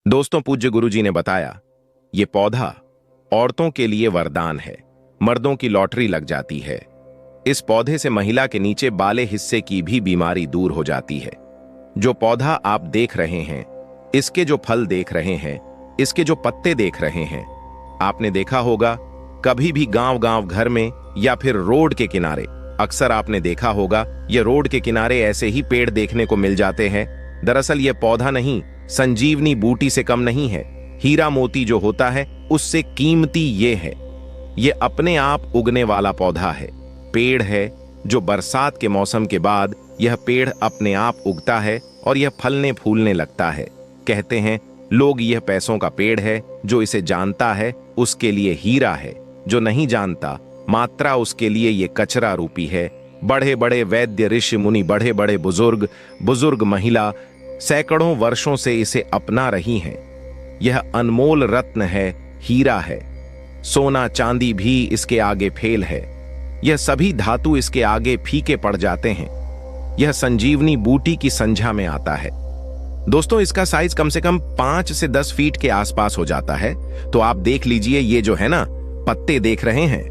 दोस्तों, पूज्य गुरुजी ने बताया, ये पौधा औरतों के लिए वरदान है। मर्दों की लॉटरी लग जाती है। इस पौधे से महिला के नीचे बाले हिस्से की भी बीमारी दूर हो जाती है। जो पौधा आप देख रहे हैं, इसके जो फल देख रहे हैं, इसके जो पत्ते देख रहे हैं, आपने देखा होगा कभी भी गांव-गांव घर में या फिर रोड के किनारे अक्सर आपने देखा होगा ये रोड के किनारे ऐसे ही पेड़ देखने को मिल जाते हैं। दरअसल ये पौधा नहीं, संजीवनी बूटी से कम नहीं है। हीरा मोती जो होता है उससे कीमती ये है। ये अपने आप उगने वाला पौधा है, पेड़ है जो बरसात के मौसम के बाद यह पेड़ अपने आप उगता है और यह फलने फूलने लगता है। कहते हैं लोग यह पैसों का पेड़ है। जो इसे जानता है उसके लिए हीरा है, जो नहीं जानता मात्रा उसके लिए ये कचरा रूपी है। बड़े बड़े वैद्य ऋषि मुनि, बड़े बड़े बुजुर्ग महिला सैकड़ों वर्षों से इसे अपना रही हैं। यह अनमोल रत्न है, हीरा है। सोना चांदी भी इसके आगे फेल है। यह सभी धातु इसके आगे फीके पड़ जाते हैं। यह संजीवनी बूटी की संज्ञा में आता है। दोस्तों, इसका साइज कम से कम 5 से 10 फीट के आसपास हो जाता है। तो आप देख लीजिए, ये जो है ना, पत्ते देख रहे हैं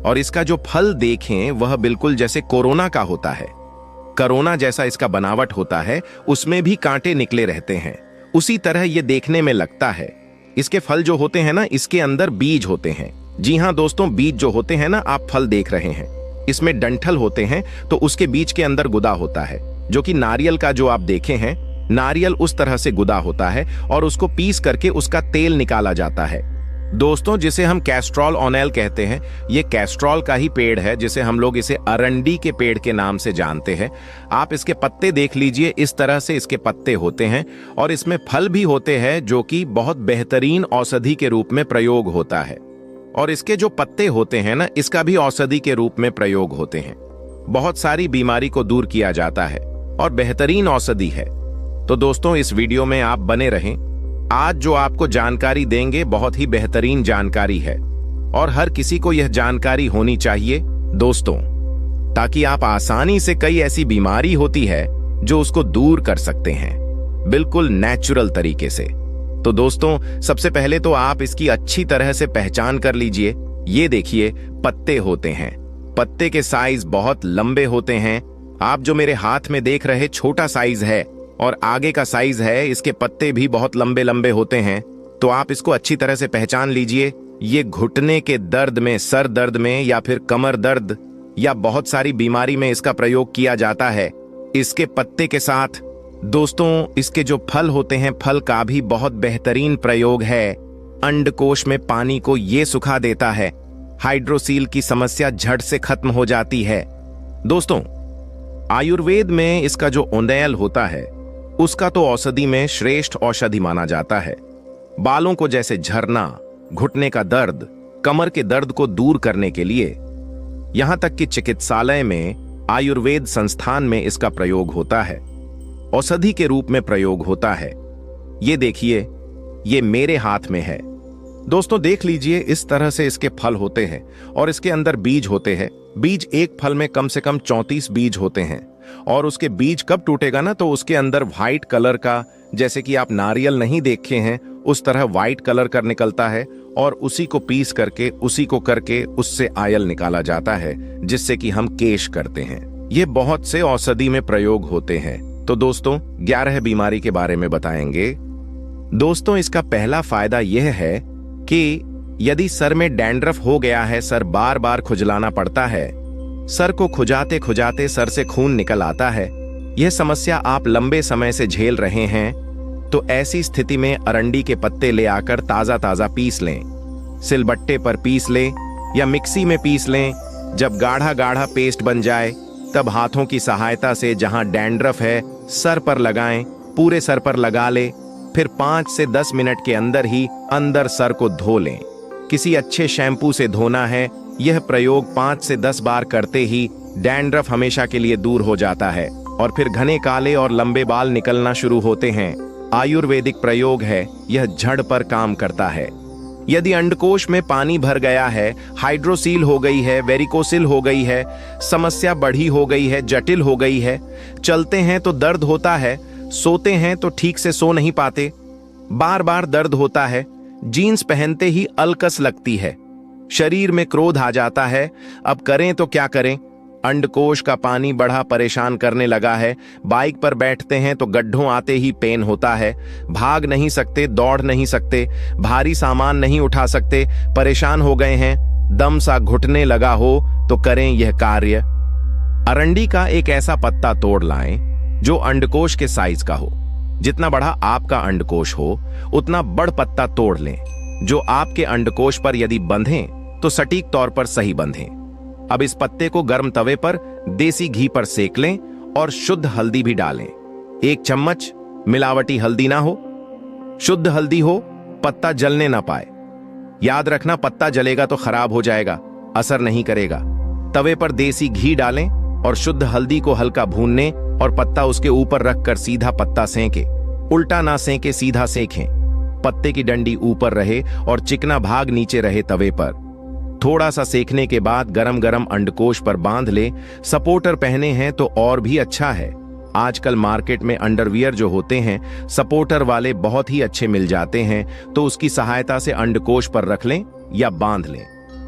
और इसका जो फल देखें वह बिल्कुल जैसे कोरोना का होता है। कोरोना जैसा इसका बनावट होता है, उसमें भी कांटे निकले रहते हैं। उसी तरह ये देखने में लगता है। इसके फल जो होते हैं ना, इसके अंदर बीज होते हैं। जी हाँ दोस्तों, बीज जो होते हैं ना, आप फल देख रहे हैं, इसमें डंठल होते हैं। तो उसके बीज के अंदर गुदा होता है, जो कि नारियल का जो आप देखे हैं, नारियल उस तरह से गुदा होता है और उसको पीस करके उसका तेल निकाला जाता है दोस्तों, जिसे हम कैस्ट्रॉल ऑनेल कहते हैं। ये कैस्ट्रॉल का ही पेड़ है, जिसे हम लोग इसे अरंडी के पेड़ के नाम से जानते हैं। आप इसके पत्ते देख लीजिए, इस तरह से इसके पत्ते होते हैं और इसमें फल भी होते हैं, जो कि बहुत बेहतरीन औषधि के रूप में प्रयोग होता है। और इसके जो पत्ते होते हैं ना, इसका भी औषधि के रूप में प्रयोग होते हैं। बहुत सारी बीमारी को दूर किया जाता है और बेहतरीन औषधि है। तो दोस्तों, इस वीडियो में आप बने रहें। आज जो आपको जानकारी देंगे बहुत ही बेहतरीन जानकारी है और हर किसी को यह जानकारी होनी चाहिए दोस्तों, ताकि आप आसानी से, कई ऐसी बीमारी होती है जो उसको दूर कर सकते हैं बिल्कुल नेचुरल तरीके से। तो दोस्तों, सबसे पहले तो आप इसकी अच्छी तरह से पहचान कर लीजिए। ये देखिए, पत्ते होते हैं। पत्ते के साइज बहुत लंबे होते हैं। आप जो मेरे हाथ में देख रहे, छोटा साइज है और आगे का साइज है, इसके पत्ते भी बहुत लंबे लंबे होते हैं। तो आप इसको अच्छी तरह से पहचान लीजिए। ये घुटने के दर्द में, सर दर्द में या फिर कमर दर्द या बहुत सारी बीमारी में इसका प्रयोग किया जाता है। इसके पत्ते के साथ दोस्तों, इसके जो फल होते हैं, फल का भी बहुत बेहतरीन प्रयोग है। अंडकोश में पानी को ये सुखा देता है। हाइड्रोसील की समस्या झट से खत्म हो जाती है। दोस्तों, आयुर्वेद में इसका जो ओंडेल होता है, उसका तो औषधि में श्रेष्ठ औषधि माना जाता है। बालों को जैसे झरना, घुटने का दर्द, कमर के दर्द को दूर करने के लिए यहां तक कि चिकित्सालय में, आयुर्वेद संस्थान में इसका प्रयोग होता है। औषधि के रूप में प्रयोग होता है। ये देखिए, ये मेरे हाथ में है दोस्तों, देख लीजिए, इस तरह से इसके फल होते हैं और इसके अंदर बीज होते हैं। बीज, एक फल में कम से कम 34 बीज होते हैं और उसके बीज कब टूटेगा ना, तो उसके अंदर व्हाइट कलर का, जैसे कि आप नारियल नहीं देखे हैं, उस तरह व्हाइट कलर कर निकलता है और उसी को पीस करके, उसी को करके उससे आयल निकाला जाता है, जिससे कि हम केश करते हैं। ये बहुत से औषधि में प्रयोग होते हैं। तो दोस्तों, 11 बीमारी के बारे में बताएंगे। दोस्तों, इसका पहला फायदा यह है कि यदि सर में डैंड्रफ हो गया है, सर बार बार खुजलाना पड़ता है, सर को खुजाते खुजाते सर से खून निकल आता है, यह समस्या आप लंबे समय से झेल रहे हैं, तो ऐसी स्थिति में अरंडी के पत्ते ले आकर ताजा ताजा पीस लें। सिलबट्टे पर पीस लें या मिक्सी में पीस लें। जब गाढ़ा गाढ़ा पेस्ट बन जाए, तब हाथों की सहायता से जहां डैंड्रफ है, सर पर लगाएं, पूरे सर पर लगा ले। फिर 5 से 10 मिनट के अंदर ही अंदर सर को धो लें। किसी अच्छे शैम्पू से धोना है। यह प्रयोग 5 से 10 बार करते ही डैंड्रफ हमेशा के लिए दूर हो जाता है और फिर घने काले और लंबे बाल निकलना शुरू होते हैं। आयुर्वेदिक प्रयोग है, यह जड़ पर काम करता है। यदि अंडकोश में पानी भर गया है, हाइड्रोसील हो गई है, वेरिकोसिल हो गई है, समस्या बढ़ी हो गई है, जटिल हो गई है, चलते हैं तो दर्द होता है, सोते हैं तो ठीक से सो नहीं पाते, बार बार दर्द होता है, जीन्स पहनते ही अलकस लगती है, शरीर में क्रोध आ जाता है। अब करें तो क्या करें? अंडकोश का पानी बढ़ा परेशान करने लगा है। बाइक पर बैठते हैं तो गड्ढों आते ही पेन होता है। भाग नहीं सकते, दौड़ नहीं सकते, भारी सामान नहीं उठा सकते, परेशान हो गए हैं, दम सा घुटने लगा हो तो करें यह कार्य। अरंडी का एक ऐसा पत्ता तोड़ लाएं जो अंडकोश के साइज का हो। जितना बड़ा आपका अंडकोश हो उतना बड़ पत्ता तोड़ लें, जो आपके अंडकोश पर यदि बंधें तो सटीक तौर पर सही बंधें। अब इस पत्ते को गर्म तवे पर देसी घी पर सेक लें और शुद्ध हल्दी भी डालें। 1 चम्मच, मिलावटी हल्दी ना हो, शुद्ध हल्दी हो, पत्ता जलने ना पाए। याद रखना, पत्ता जलेगा तो खराब हो जाएगा, असर नहीं करेगा। तवे पर देसी घी डालें और शुद्ध हल्दी को हल्का भूनने और पत्ता उसके ऊपर रखकर सीधा पत्ता सेंके, उल्टा ना सेंके, सीधा सेंकें। पत्ते की डंडी ऊपर रहे और चिकना भाग नीचे रहे तवे पर। थोड़ा सा सेकने के बाद गरम गरम अंडकोश पर बांध ले। सपोर्टर पहने हैं तो और भी अच्छा है। आजकल मार्केट में अंडरवियर जो होते हैं सपोर्टर वाले बहुत ही अच्छे मिल जाते हैं, तो उसकी सहायता से अंडकोश पर रख लें या बांध लें,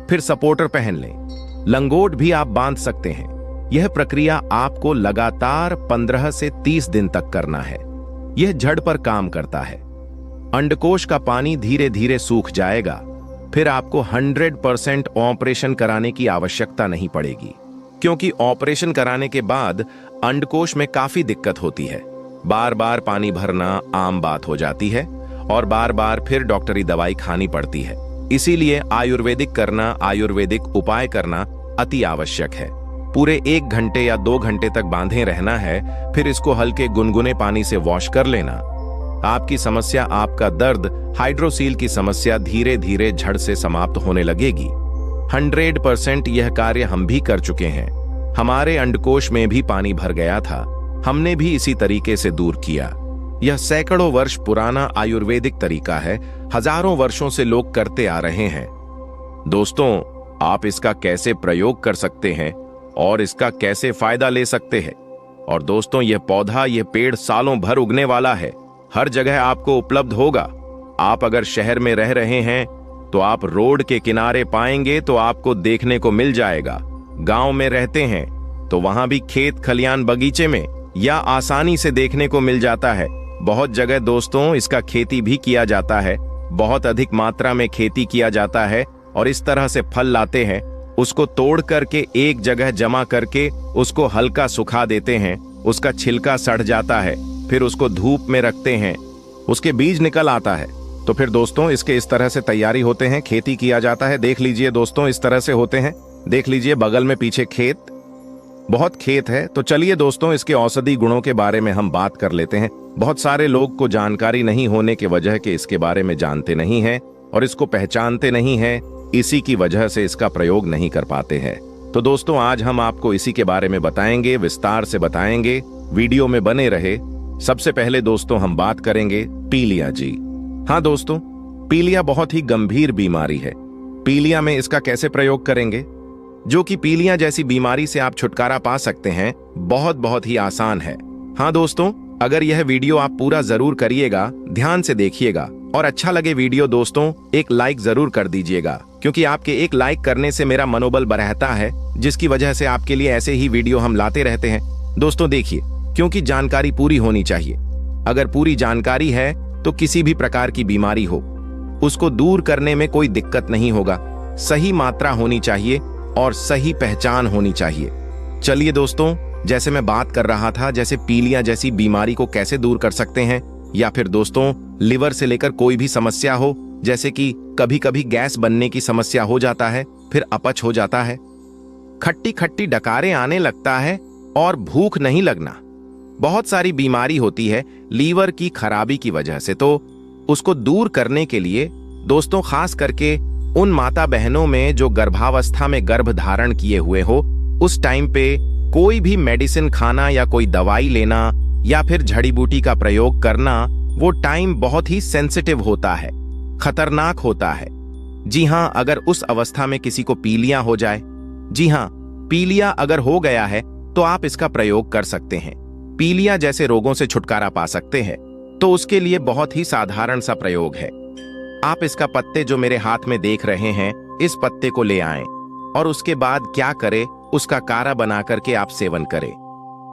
फिर सपोर्टर पहन लें। लंगोट भी आप बांध सकते हैं। यह प्रक्रिया आपको लगातार 15 से 30 दिन तक करना है। यह जड़ पर काम करता है। अंडकोश का पानी धीरे धीरे सूख जाएगा, फिर आपको 100% ऑपरेशन कराने की आवश्यकता नहीं पड़ेगी, क्योंकि ऑपरेशन कराने के बाद अंडकोश में काफी दिक्कत होती है। बार बार पानी भरना आम बात हो जाती है और बार बार फिर डॉक्टरी दवाई खानी पड़ती है। इसीलिए आयुर्वेदिक उपाय करना अति आवश्यक है। पूरे 1 घंटे या 2 घंटे तक बांधे रहना है, फिर इसको हल्के गुनगुने पानी से वॉश कर लेना। आपकी समस्या, आपका दर्द, हाइड्रोसील की समस्या धीरे धीरे झड़ से समाप्त होने लगेगी। 100% यह कार्य हम भी कर चुके हैं। हमारे अंडकोश में भी पानी भर गया था, हमने भी इसी तरीके से दूर किया। यह सैकड़ों वर्ष पुराना आयुर्वेदिक तरीका है, हजारों वर्षों से लोग करते आ रहे हैं। दोस्तों, आप इसका कैसे प्रयोग कर सकते हैं और इसका कैसे फायदा ले सकते हैं। और दोस्तों, यह पौधा, यह पेड़ सालों भर उगने वाला है, हर जगह आपको उपलब्ध होगा। आप अगर शहर में रह रहे हैं तो आप रोड के किनारे पाएंगे तो आपको देखने को मिल जाएगा। गांव में रहते हैं तो वहां भी खेत खलियान बगीचे में या आसानी से देखने को मिल जाता है। बहुत जगह दोस्तों इसका खेती भी किया जाता है, बहुत अधिक मात्रा में खेती किया जाता है और इस तरह से फल लाते हैं, उसको तोड़ करके एक जगह जमा करके उसको हल्का सुखा देते हैं, उसका छिलका सड़ जाता है, फिर उसको धूप में रखते हैं, उसके बीज निकल आता है। तो फिर दोस्तों इसके इस तरह से तैयारी होते हैं, खेती किया जाता है। देख लीजिए दोस्तों, इस तरह से होते हैं। देख लीजिए बगल में पीछे खेत, बहुत खेत है। तो चलिए दोस्तों, इसके औषधि गुणों के बारे में हम बात कर लेते हैं। बहुत सारे लोग को जानकारी नहीं होने के वजह के इसके बारे में जानते नहीं हैं और इसको पहचानते नहीं हैं, इसी की वजह से इसका प्रयोग नहीं कर पाते हैं। तो दोस्तों, आज हम आपको इसी के बारे में बताएंगे, विस्तार से बताएंगे। वीडियो में बने रहे। सबसे पहले दोस्तों हम बात करेंगे पीलिया जी। हाँ दोस्तों, पीलिया बहुत ही गंभीर बीमारी है। पीलिया में इसका कैसे प्रयोग करेंगे, जो कि पीलिया जैसी बीमारी से आप छुटकारा पा सकते हैं, बहुत ही आसान है। हाँ दोस्तों, अगर यह वीडियो आप पूरा जरूर करिएगा, ध्यान से देखिएगा और अच्छा लगे वीडियो दोस्तों एक लाइक जरूर कर दीजिएगा, क्योंकि आपके एक लाइक करने से मेरा मनोबल बढ़ता है, जिसकी वजह से आपके लिए ऐसे ही वीडियो हम लाते रहते हैं। दोस्तों देखिए, क्योंकि जानकारी पूरी होनी चाहिए। अगर पूरी जानकारी है तो किसी भी प्रकार की बीमारी हो उसको दूर करने में कोई दिक्कत नहीं होगा। सही मात्रा होनी चाहिए और सही पहचान होनी चाहिए। चलिए दोस्तों, जैसे मैं बात कर रहा था, जैसे पीलिया जैसी बीमारी को कैसे दूर कर सकते हैं, या फिर दोस्तों लिवर से लेकर कोई भी समस्या हो, जैसे कि कभी कभी गैस बनने की समस्या हो जाता है, फिर अपच हो जाता है, खट्टी खट्टी डकारें आने लगता है और भूख नहीं लगना, बहुत सारी बीमारी होती है लीवर की खराबी की वजह से। तो उसको दूर करने के लिए दोस्तों, खास करके उन माता बहनों में जो गर्भावस्था में गर्भ धारण किए हुए हो, उस टाइम पे कोई भी मेडिसिन खाना या कोई दवाई लेना या फिर जड़ी बूटी का प्रयोग करना, वो टाइम बहुत ही सेंसिटिव होता है, खतरनाक होता है। जी हाँ, अगर उस अवस्था में किसी को पीलिया हो जाए, जी हाँ, पीलिया अगर हो गया है तो आप इसका प्रयोग कर सकते हैं। पीलिया जैसे रोगों से छुटकारा पा सकते हैं। तो उसके लिए बहुत ही साधारण सा प्रयोग है। आप इसका पत्ते जो मेरे हाथ में देख रहे हैं, इस पत्ते को ले आएं और उसके बाद क्या करें, उसका काढ़ा बना करके आप सेवन करें।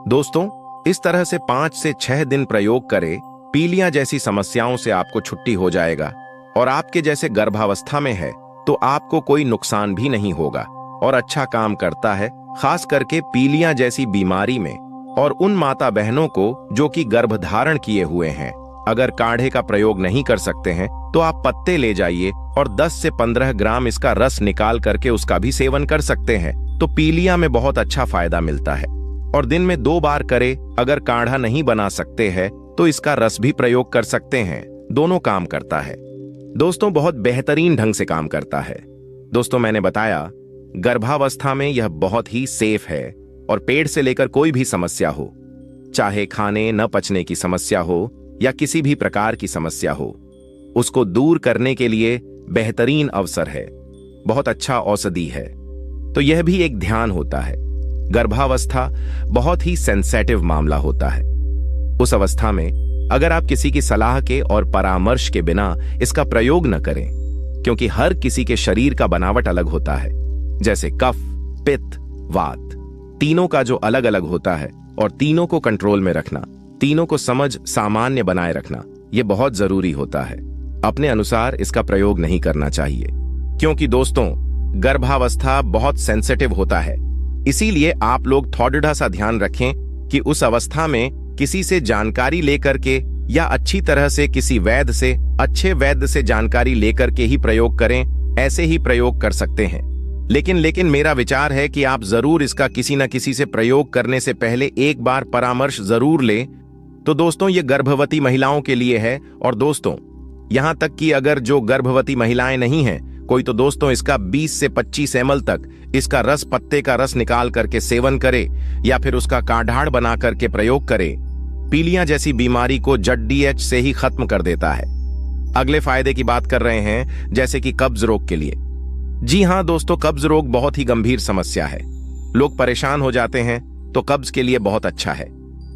दोस्तों, इस तरह से 5 से 6 दिन प्रयोग करें, पीलिया जैसी समस्याओं से आपको छुट्टी हो जाएगा और आपके जैसे गर्भावस्था में है तो आपको कोई नुकसान भी नहीं होगा और अच्छा काम करता है, खास करके पीलिया जैसी बीमारी में और उन माता बहनों को जो कि गर्भधारण किए हुए हैं। अगर काढ़े का प्रयोग नहीं कर सकते हैं तो आप पत्ते ले जाइए और 10 से 15 ग्राम इसका रस निकाल करके उसका भी सेवन कर सकते हैं, तो पीलिया में बहुत अच्छा फायदा मिलता है। और दिन में 2 बार करें। अगर काढ़ा नहीं बना सकते हैं तो इसका रस भी प्रयोग कर सकते हैं, दोनों काम करता है। दोस्तों, बहुत बेहतरीन ढंग से काम करता है। दोस्तों, मैंने बताया गर्भावस्था में यह बहुत ही सेफ है और पेट से लेकर कोई भी समस्या हो, चाहे खाने न पचने की समस्या हो या किसी भी प्रकार की समस्या हो, उसको दूर करने के लिए बेहतरीन अवसर है, बहुत अच्छा औषधि है। तो यह भी एक ध्यान होता है। गर्भावस्था बहुत ही सेंसेटिव मामला होता है। उस अवस्था में अगर आप किसी की सलाह के और परामर्श के बिना इसका प्रयोग न करें, क्योंकि हर किसी के शरीर का बनावट अलग होता है, जैसे कफ, पित्त, वात, तीनों का जो अलग अलग होता है, और तीनों को कंट्रोल में रखना, तीनों को समझ सामान्य बनाए रखना, यह बहुत जरूरी होता है। अपने अनुसार इसका प्रयोग नहीं करना चाहिए, क्योंकि दोस्तों गर्भावस्था बहुत सेंसिटिव होता है। इसीलिए आप लोग थोड़ा सा ध्यान रखें कि उस अवस्था में किसी से जानकारी लेकर के या अच्छी तरह से किसी वैद्य से, अच्छे वैद्य से जानकारी लेकर के ही प्रयोग करें। ऐसे ही प्रयोग कर सकते हैं, लेकिन मेरा विचार है कि आप जरूर इसका किसी न किसी से प्रयोग करने से पहले एक बार परामर्श जरूर लें। तो दोस्तों, ये गर्भवती महिलाओं के लिए है। और दोस्तों, यहां तक कि अगर जो गर्भवती महिलाएं नहीं हैं कोई, तो दोस्तों इसका 20 से 25 ml तक इसका रस, पत्ते का रस निकाल करके सेवन करे या फिर उसका काढ़ा बना करके प्रयोग करे। पीलिया जैसी बीमारी को जड़ से ही खत्म कर देता है। अगले फायदे की बात कर रहे हैं, जैसे कि कब्ज रोग के लिए। जी हां दोस्तों, कब्ज रोग बहुत ही गंभीर समस्या है। लोग परेशान हो जाते हैं, तो कब्ज के लिए बहुत अच्छा है।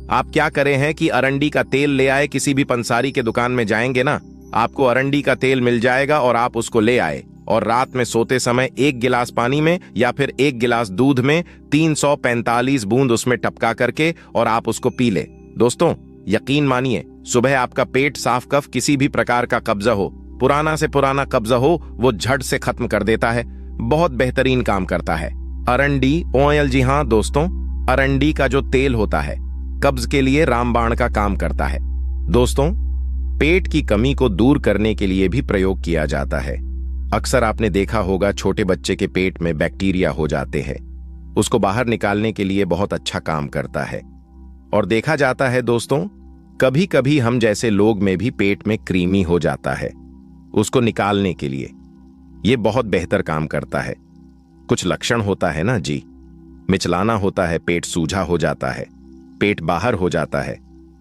आप क्या करें हैं कि अरंडी का तेल ले आए। किसी भी पंसारी के दुकान में जाएंगे ना, आपको अरंडी का तेल मिल जाएगा और आप उसको ले आए और रात में सोते समय 1 गिलास पानी में या फिर 1 गिलास दूध में 345 बूंद उसमें टपका करके और आप उसको पी ले। दोस्तों, यकीन मानिए, सुबह आपका पेट साफ, कफ, किसी भी प्रकार का कब्जा हो, पुराना से पुराना कब्जा हो, वो झट से खत्म कर देता है। बहुत बेहतरीन काम करता है अरंडी ऑयल। जी हाँ दोस्तों, अरंडी का जो तेल होता है कब्ज के लिए रामबाण का काम करता है। दोस्तों, पेट की कमी को दूर करने के लिए भी प्रयोग किया जाता है। अक्सर आपने देखा होगा छोटे बच्चे के पेट में बैक्टीरिया हो जाते हैं, उसको बाहर निकालने के लिए बहुत अच्छा काम करता है। और देखा जाता है दोस्तों, कभी कभी हम जैसे लोग में भी पेट में कृमि हो जाता है, उसको निकालने के लिए यह बहुत बेहतर काम करता है। कुछ लक्षण होता है ना जी, मिचलाना होता है, पेट सूजा हो जाता है, पेट बाहर हो जाता है।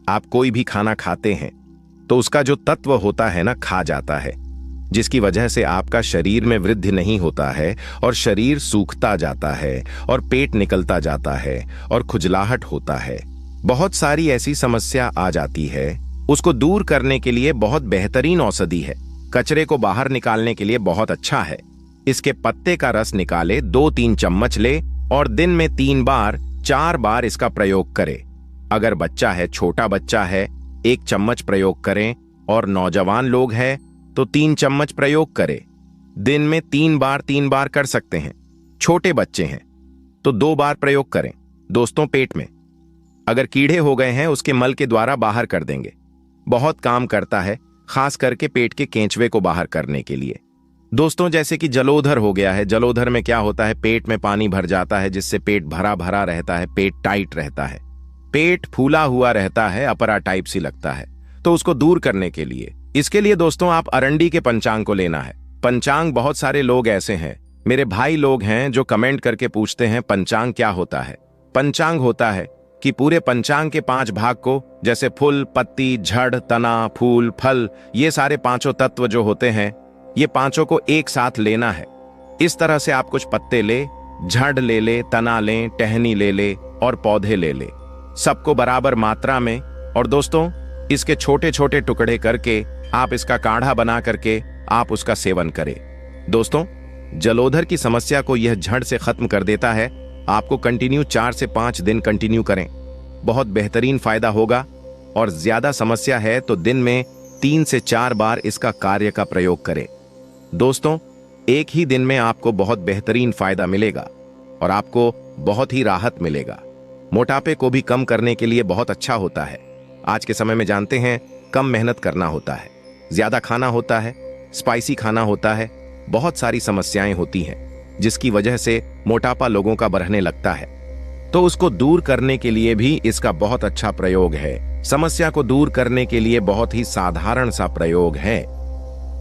आप कोई भी खाना खाते हैं तो उसका जो तत्व होता है ना, खा जाता है, जिसकी वजह से आपका शरीर में वृद्धि नहीं होता है और शरीर सूखता जाता है और पेट निकलता जाता है और खुजलाहट होता है। बहुत सारी ऐसी समस्या आ जाती है। उसको दूर करने के लिए बहुत बेहतरीन औषधि है। कचरे को बाहर निकालने के लिए बहुत अच्छा है। इसके पत्ते का रस निकाले, 2-3 चम्मच ले और दिन में 3 बार 4 बार इसका प्रयोग करें। अगर बच्चा है, छोटा बच्चा है, 1 चम्मच प्रयोग करें और नौजवान लोग हैं तो 3 चम्मच प्रयोग करें। दिन में 3 बार कर सकते हैं। छोटे बच्चे हैं तो 2 बार प्रयोग करें। दोस्तों, पेट में अगर कीड़े हो गए हैं उसके मल के द्वारा बाहर कर देंगे। बहुत काम करता है, खास करके पेट के केंचुए को बाहर करने के लिए। दोस्तों, जैसे कि जलोदर हो गया है, जलोदर में क्या होता है, पेट में पानी भर जाता है, जिससे पेट भरा भरा रहता है, पेट टाइट रहता है, पेट फूला हुआ रहता है, अपरा टाइप सी लगता है। तो उसको दूर करने के लिए, इसके लिए दोस्तों आप अरंडी के पंचांग को लेना है। पंचांग, बहुत सारे लोग ऐसे हैं, मेरे भाई लोग हैं जो कमेंट करके पूछते हैं पंचांग क्या होता है। पंचांग होता है कि पूरे पंचांग के 5 भाग को, जैसे फूल, पत्ती, झड़, तना, फूल, फल, ये सारे 5 तत्व जो होते हैं, ये 5 को एक साथ लेना है। इस तरह से आप कुछ पत्ते ले, झड़ ले ले, तना ले, टहनी ले ले और पौधे ले ले, सबको बराबर मात्रा में। और दोस्तों, इसके छोटे छोटे टुकड़े करके आप इसका काढ़ा बना करके आप उसका सेवन करें। दोस्तों, जलोदर की समस्या को यह झट से खत्म कर देता है। आपको कंटिन्यू 4 से 5 दिन कंटिन्यू करें, बहुत बेहतरीन फायदा होगा। और ज्यादा समस्या है तो दिन में 3 से 4 बार इसका कार्य का प्रयोग करें। दोस्तों, एक ही दिन में आपको बहुत बेहतरीन फायदा मिलेगा और आपको बहुत ही राहत मिलेगा। मोटापे को भी कम करने के लिए बहुत अच्छा होता है। आज के समय में जानते हैं, कम मेहनत करना होता है, ज्यादा खाना होता है, स्पाइसी खाना होता है, बहुत सारी समस्याएं होती हैं जिसकी वजह से मोटापा लोगों का बढ़ने लगता है। तो उसको दूर करने के लिए भी इसका बहुत अच्छा प्रयोग है। समस्या को दूर करने के लिए बहुत ही साधारण सा प्रयोग है।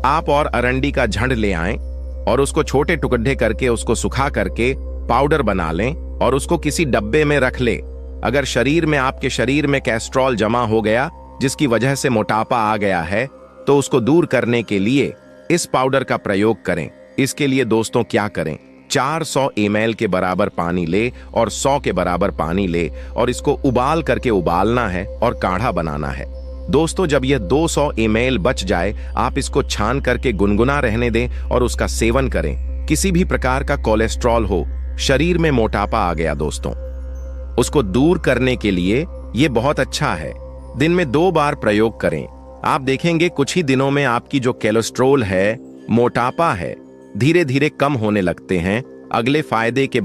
आप और अरंडी का झंड ले आएं और उसको छोटे टुकड़े करके उसको सुखा करके पाउडर बना लें और उसको किसी डब्बे में रख ले। अगर आपके शरीर में कैस्ट्रॉल जमा हो गया जिसकी वजह से मोटापा आ गया है तो उसको दूर करने के लिए इस पाउडर का प्रयोग करें। इसके लिए दोस्तों क्या करें, 400 ml के बराबर पानी ले और 100 के बराबर पानी ले और इसको उबाल करके उबालना है और काढ़ा बनाना है। दोस्तों, जब यह 200 ml बच जाए आप इसको छान करके गुनगुना रहने दें और उसका सेवन करें। किसी भी प्रकार का कोलेस्ट्रॉल हो, शरीर में मोटापा आ गया दोस्तों, उसको दूर करने के लिए यह बहुत अच्छा है। दिन में 2 बार प्रयोग करें। आप देखेंगे कुछ ही दिनों में आपकी जो कोलेस्ट्रॉल है, मोटापा है, धीरे धीरे कम होने लगते हैं। अगले फायदे के